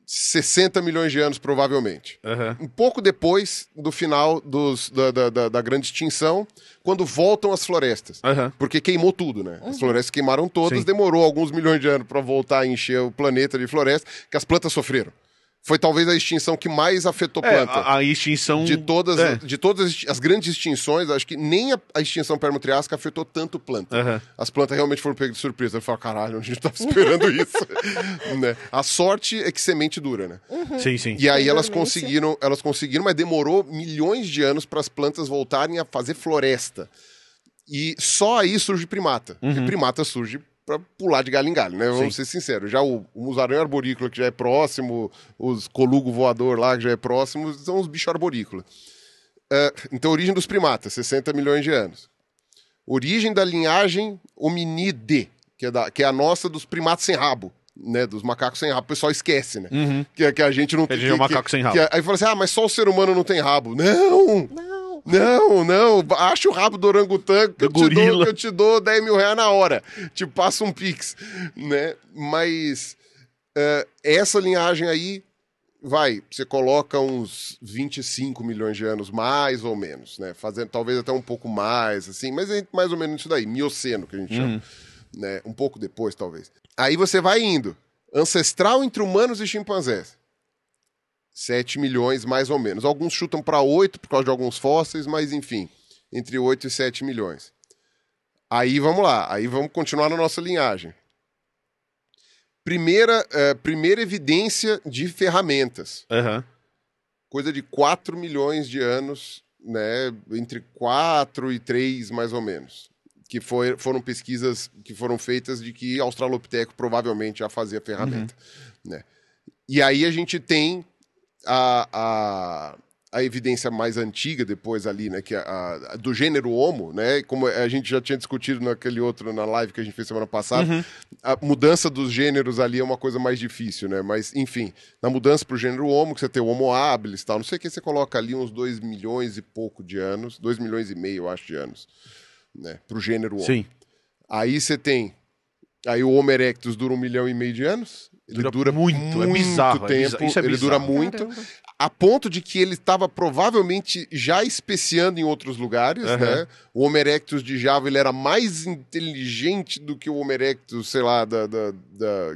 60 milhões de anos, provavelmente. Um pouco depois do final da grande extinção, quando voltam as florestas. Porque queimou tudo, né? As florestas queimaram todas, demorou alguns milhões de anos para voltar a encher o planeta de floresta, que as plantas sofreram. Foi talvez a extinção que mais afetou planta. A extinção... De todas as grandes extinções, acho que nem a extinção permo-triásica afetou tanto planta. As plantas realmente foram pegas de surpresa. Eu falo, caralho, a gente não estava esperando isso. Né? A sorte é que semente dura, né? Sim, sim. E aí elas conseguiram, mas demorou milhões de anos para as plantas voltarem a fazer floresta. E só aí surge primata. Porque primata surge para pular de galho em galho, né? Vamos ser sinceros. Já o musarão arborícola, que já é próximo, os colugo voador lá, que já é próximo, são os bichos arborícolas. Então, origem dos primatas, 60 milhões de anos. Origem da linhagem hominide, que é a nossa dos primatas sem rabo, né? Dos macacos sem rabo. O pessoal esquece, né? Que a gente não tem... é um macaco sem rabo. Aí fala assim, mas só o ser humano não tem rabo. Não, acha o rabo do orangotango que eu te dou 10 mil reais na hora. Te passo um pix, né? Mas essa linhagem aí, você coloca uns 25 milhões de anos, mais ou menos, né? Fazendo talvez até um pouco mais, assim, mas é mais ou menos isso daí, Mioceno, que a gente chama, né? Um pouco depois, talvez. Aí você vai indo, ancestral entre humanos e chimpanzés. 7 milhões, mais ou menos. Alguns chutam para 8 por causa de alguns fósseis, mas enfim, entre 8 e 7 milhões. Aí vamos lá, aí vamos continuar na nossa linhagem. Primeira evidência de ferramentas. Coisa de 4 milhões de anos, né, entre 4 e 3, mais ou menos. Que foram pesquisas que foram feitas de que Australopiteco provavelmente já fazia ferramenta. Né? E aí a gente tem a evidência mais antiga depois ali, né, que do gênero Homo, né, como a gente já tinha discutido na live que a gente fez semana passada, a mudança dos gêneros ali é uma coisa mais difícil, né, mas enfim, na mudança pro gênero Homo, que você tem o Homo habilis, tal, não sei o que, você coloca ali uns 2 milhões e pouco de anos, 2 milhões e meio, eu acho, de anos, né, pro gênero Homo. Sim. Aí você tem, aí o Homo erectus dura 1,5 milhão de anos, ele dura muito é bizarro, tempo, isso é ele dura bizarro. muito, Caramba. a ponto de que ele estava provavelmente já especiando em outros lugares, né? O Homo erectus de Java, ele era mais inteligente do que o Homo erectus, sei lá,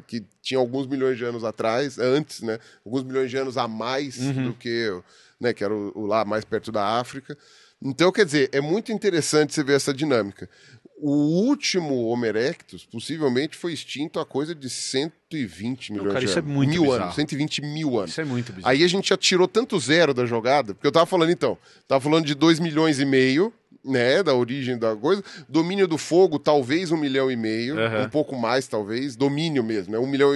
que tinha alguns milhões de anos atrás, antes, né? Alguns milhões de anos a mais do que, né? Que era o lá mais perto da África. Então, quer dizer, é muito interessante você ver essa dinâmica. O último Homo erectus, possivelmente, foi extinto a coisa de 120 milhões cara, de isso anos. é muito mil bizarro. anos, 120 mil anos. Isso é muito bizarro. Aí a gente já tirou tanto zero da jogada, porque eu tava falando de 2 milhões e meio, né, da origem da coisa, domínio do fogo, talvez 1,5 milhão, um pouco mais, talvez, domínio mesmo, né, 1,8 milhão,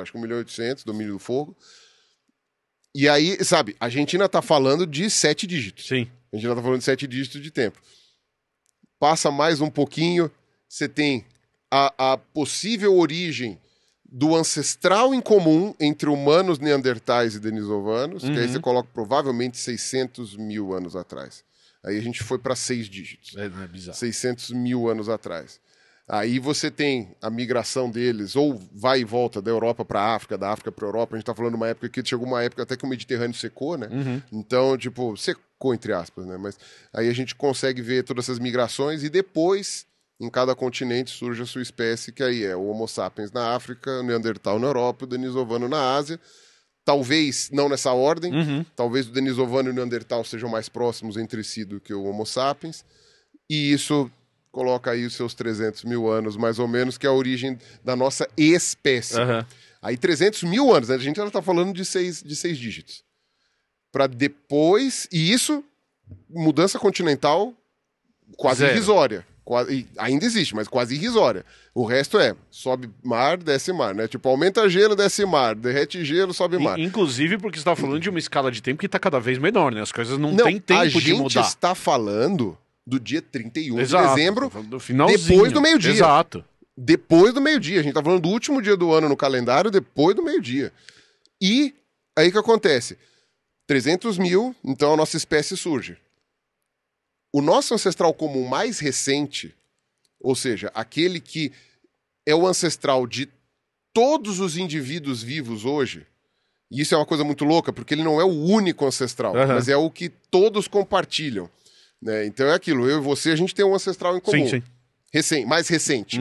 acho que 1,8 milhão, domínio do fogo. E aí, sabe, a gente ainda tá falando de 7 dígitos. Sim. A gente ainda tá falando de 7 dígitos de tempo. Passa mais um pouquinho, você tem a possível origem do ancestral em comum entre humanos, neandertais e denisovanos, que aí você coloca provavelmente 600 mil anos atrás. Aí a gente foi para 6 dígitos. É bizarro. 600 mil anos atrás. Aí você tem a migração deles, ou vai e volta da Europa para a África, da África para a Europa. A gente está falando de uma época que chegou uma época até que o Mediterrâneo secou, né? Então, tipo, secou entre aspas, né? Mas aí a gente consegue ver todas essas migrações e depois, em cada continente, surge a sua espécie, que aí é o Homo sapiens na África, o Neandertal na Europa, o denisovano na Ásia. Talvez não nessa ordem, talvez o denisovano e o Neandertal sejam mais próximos entre si do que o Homo sapiens. E isso coloca aí os seus 300 mil anos, mais ou menos, que é a origem da nossa espécie. Aí 300 mil anos, né? A gente já está falando de seis dígitos. Para depois... E isso, mudança continental quase Zero. irrisória. Ainda existe, mas quase irrisória. O resto sobe mar, desce mar, né? Tipo, aumenta gelo, desce mar. Derrete gelo, sobe mar. Inclusive porque você está falando de uma escala de tempo que está cada vez menor, né? As coisas não têm tempo de mudar. A gente está falando do dia 31 Exato, de dezembro, do finalzinho. depois do meio-dia. Exato. Depois do meio-dia. A gente tá falando do último dia do ano no calendário, depois do meio-dia. E aí o que acontece? 300 mil, então a nossa espécie surge. O nosso ancestral comum mais recente, ou seja, aquele que é o ancestral de todos os indivíduos vivos hoje, e isso é uma coisa muito louca, porque ele não é o único ancestral, mas é o que todos compartilham. Né? Então é aquilo, eu e você, a gente tem um ancestral em comum. Sim. Mais recente.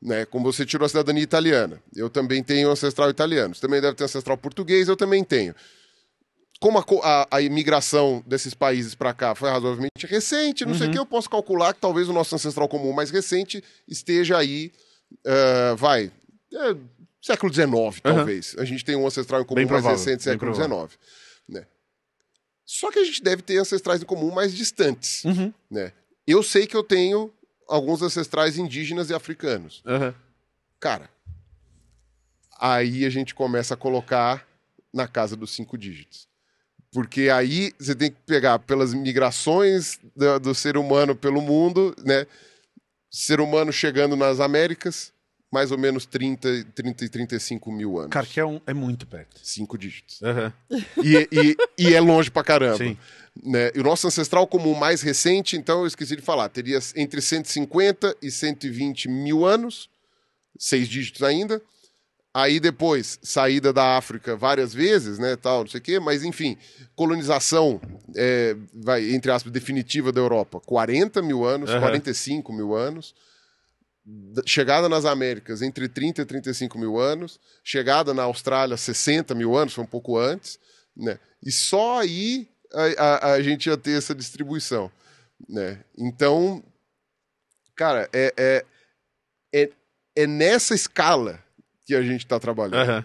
Né? Como você tirou a cidadania italiana. Eu também tenho ancestral italiano. Você também deve ter ancestral português, eu também tenho. Como a imigração desses países para cá foi razoavelmente recente, não sei o que, eu posso calcular que talvez o nosso ancestral comum mais recente esteja aí, século XIX, talvez. A gente tem um ancestral em comum mais recente, século XIX. Né? Só que a gente deve ter ancestrais em comum mais distantes. Né? Eu sei que eu tenho alguns ancestrais indígenas e africanos. Cara, aí a gente começa a colocar na casa dos 5 dígitos. Porque aí você tem que pegar pelas migrações do ser humano pelo mundo, né? Ser humano chegando nas Américas, mais ou menos 30 e 35 mil anos. Cara, que é muito perto. 5 dígitos. E é longe pra caramba. Sim. Né? E o nosso ancestral comum mais recente, então eu esqueci de falar, teria entre 150 e 120 mil anos, 6 dígitos ainda. Aí depois, saída da África várias vezes, né, tal, não sei o quê, mas enfim, colonização, entre aspas, definitiva da Europa, 40 mil anos, 45 mil anos. Chegada nas Américas, entre 30 e 35 mil anos. Chegada na Austrália, 60 mil anos, foi um pouco antes. Né? E só aí a gente ia ter essa distribuição. Né? Então, cara, é nessa escala que a gente está trabalhando.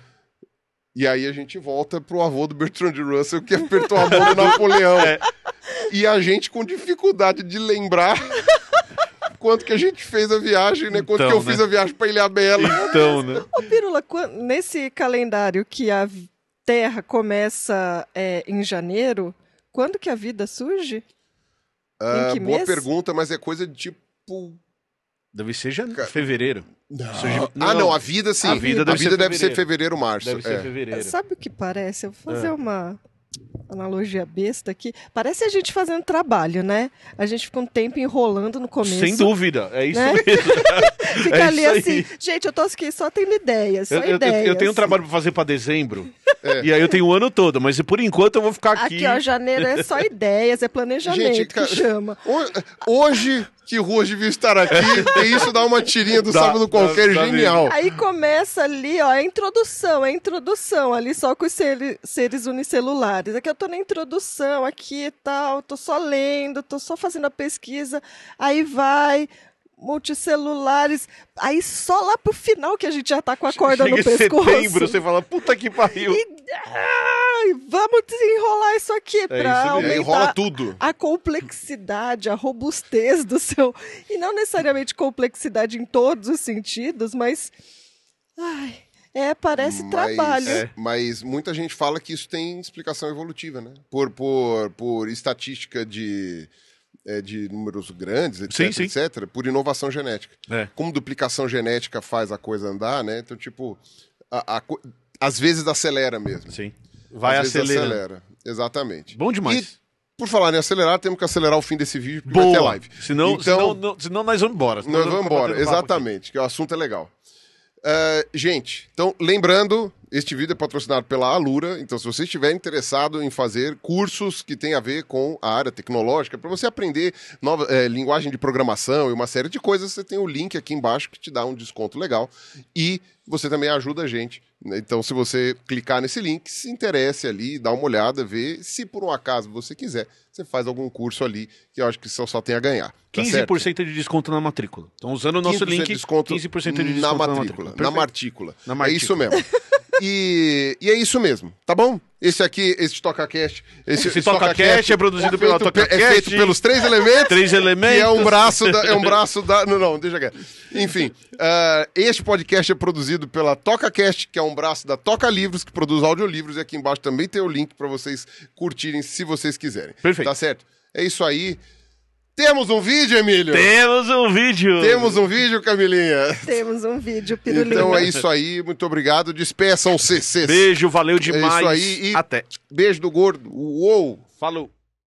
E aí a gente volta pro avô do Bertrand Russell, que apertou a mão do Napoleão. E a gente com dificuldade de lembrar quanto que a gente fez a viagem, né? Quanto que eu fiz a viagem para Ilhabela. Então, né? Ô, Pirula, nesse calendário que a Terra começa em janeiro, quando que a vida surge? Em que Boa mês? pergunta, mas é coisa de tipo... Deve ser fevereiro. Não, a vida sim. A vida deve ser fevereiro, março. Deve ser fevereiro. Sabe o que parece? Eu vou fazer uma analogia besta aqui. Parece a gente fazendo trabalho, né? A gente fica um tempo enrolando no começo. Sem dúvida, é isso né? mesmo. Fica É ali isso aí. assim, gente, eu tô aqui só tendo ideias, só ideias. Eu tenho um trabalho pra fazer pra dezembro, e aí eu tenho o ano todo, mas por enquanto eu vou ficar aqui. Aqui, ó, janeiro é só ideias, é planejamento Gente, cara, que chama. Hoje que Ruas devia estar aqui, e isso dá uma tirinha do Dá, sábado qualquer, dá genial. Aí começa ali, ó, a introdução ali só com os seres unicelulares. Aqui eu tô na introdução, aqui e tal, tô só lendo, tô só fazendo a pesquisa, aí vai... multicelulares, aí só lá pro final que a gente já tá com a corda Chega no em pescoço. setembro, você fala, puta que pariu. Vamos desenrolar isso aqui pra isso mesmo. aumentar Enrola tudo. a complexidade, a robustez do seu... E não necessariamente complexidade em todos os sentidos, mas... parece trabalho. Mas muita gente fala que isso tem explicação evolutiva, né? Por estatística de números grandes, etc, Sim. etc, por inovação genética. É. Como duplicação genética faz a coisa andar, né? Então, tipo, às vezes acelera mesmo. Sim. Vai Às vezes acelerando. acelera. Exatamente. Bom demais. E, por falar em acelerar, temos que acelerar o fim desse vídeo, porque vai ter Boa. live. Senão nós vamos embora. Senão Nós vamos embora, batendo papo exatamente, que o assunto é legal. Gente, então, lembrando, este vídeo é patrocinado pela Alura, então se você estiver interessado em fazer cursos que tem a ver com a área tecnológica, para você aprender nova linguagem de programação e uma série de coisas, você tem o link aqui embaixo que te dá um desconto legal e você também ajuda a gente. Então, se você clicar nesse link, se interesse ali, dá uma olhada, vê, se por um acaso você quiser, você faz algum curso ali, que eu acho que só tem a ganhar. Tá 15% de desconto na matrícula. Então, usando o nosso link, 15% de desconto na matrícula. Perfeito. Na matrícula. Na matrícula. É isso mesmo. E é isso mesmo, tá bom? Esse TocaCast... Esse TocaCast é produzido pela TocaCast. É feito pelos três elementos. Três elementos. Que é um braço da... Não, deixa quieto. Enfim, este podcast é produzido pela TocaCast, que é um braço da Toca Livros, que produz audiolivros. E aqui embaixo também tem o link para vocês curtirem, se vocês quiserem. Perfeito. Tá certo? É isso aí. Temos um vídeo, Emílio? Temos um vídeo! Temos um vídeo, Camilinha? Temos um vídeo, Pirulina. Então é isso aí, muito obrigado. Despeçam CCs. Beijo, valeu demais. É isso aí. E até. Beijo do gordo. Uou! Falou.